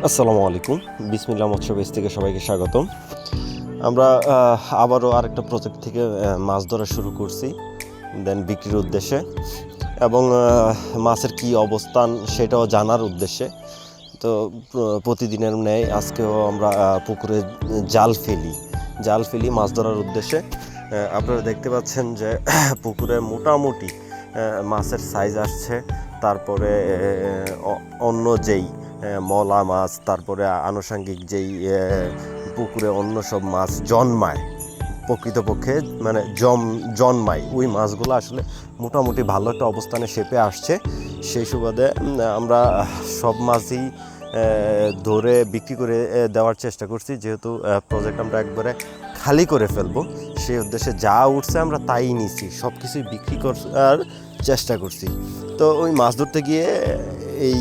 আসসালামু আলাইকুম। বিসমিল্লাহ মৎস্য বেস থেকে সবাইকে স্বাগতম। আমরা আবারও আরেকটা প্রজেক্ট থেকে মাছ ধরা শুরু করছি দেন বিক্রির উদ্দেশ্যে এবং মাছের কি অবস্থান সেটাও জানার উদ্দেশ্যে। তো প্রতিদিনের ন্যায় আজকেও আমরা পুকুরে জাল ফেলি মাছ ধরার উদ্দেশ্যে। আপনারা দেখতে পাচ্ছেন যে পুকুরে মোটামুটি মাছের সাইজ আসছে। তারপরে অন্য যেই মলা মাছ, তারপরে আনুষঙ্গিক যেই পুকুরে অন্য সব মাছ জন্মায়, প্রকৃতপক্ষে মানে জন্মায় ওই মাছগুলো আসলে মোটামুটি ভালো একটা অবস্থানে শেপে আসছে। সেই সুবাদে আমরা সব মাছই ধরে বিক্রি করে দেওয়ার চেষ্টা করছি, যেহেতু প্রজেক্ট আমরা একবারে খালি করে ফেলবো সেই উদ্দেশ্যে যা উঠছে আমরা তাই নিছি, সব কিছুই বিক্রি করার চেষ্টা করছি। তো ওই মাছ ধরতে গিয়ে এই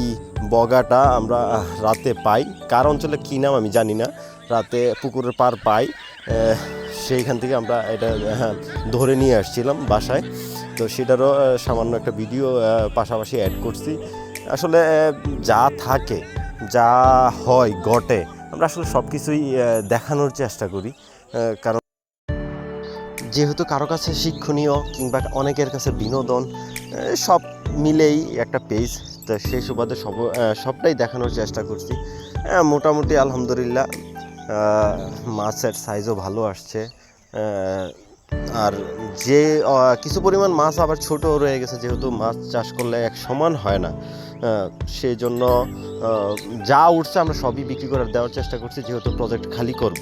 বগাটা আমরা রাতে পাই, কার অঞ্চলে কী নাম আমি জানি না, রাতে পুকুরের পার পাই। সেইখান থেকে আমরা এটা ধরে নিয়ে আসছিলাম বাসায়। তো সেটারও সামান্য একটা ভিডিও পাশাপাশি অ্যাড করছি। আসলে যা থাকে, যা হয় ঘটে, আমরা আসলে সব কিছুই দেখানোর চেষ্টা করি, কারণ যেহেতু কারো কাছে শিক্ষণীয় কিংবা অনেকের কাছে বিনোদন, সব মিলেই একটা পেজ। তো সেই সুবাদে সবটাই দেখানোর চেষ্টা করছি। মোটামুটি আলহামদুলিল্লাহ মাছের সাইজও ভালো আসছে। আর যে কিছু পরিমাণ মাছ আবার ছোটও রয়ে গেছে, যেহেতু মাছ চাষ করলে এক সমান হয় না, সেই জন্য যা উঠছে আমরা সবই বিক্রি করে দেওয়ার চেষ্টা করছি, যেহেতু প্রজেক্ট খালি করব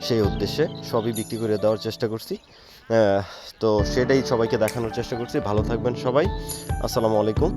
সেই উদ্দেশ্যে সবই বিক্রি করে দেওয়ার চেষ্টা করছি। তো সেটাই সবাইকে দেখানোর চেষ্টা করছি। ভালো থাকবেন সবাই। আসসালামু আলাইকুম।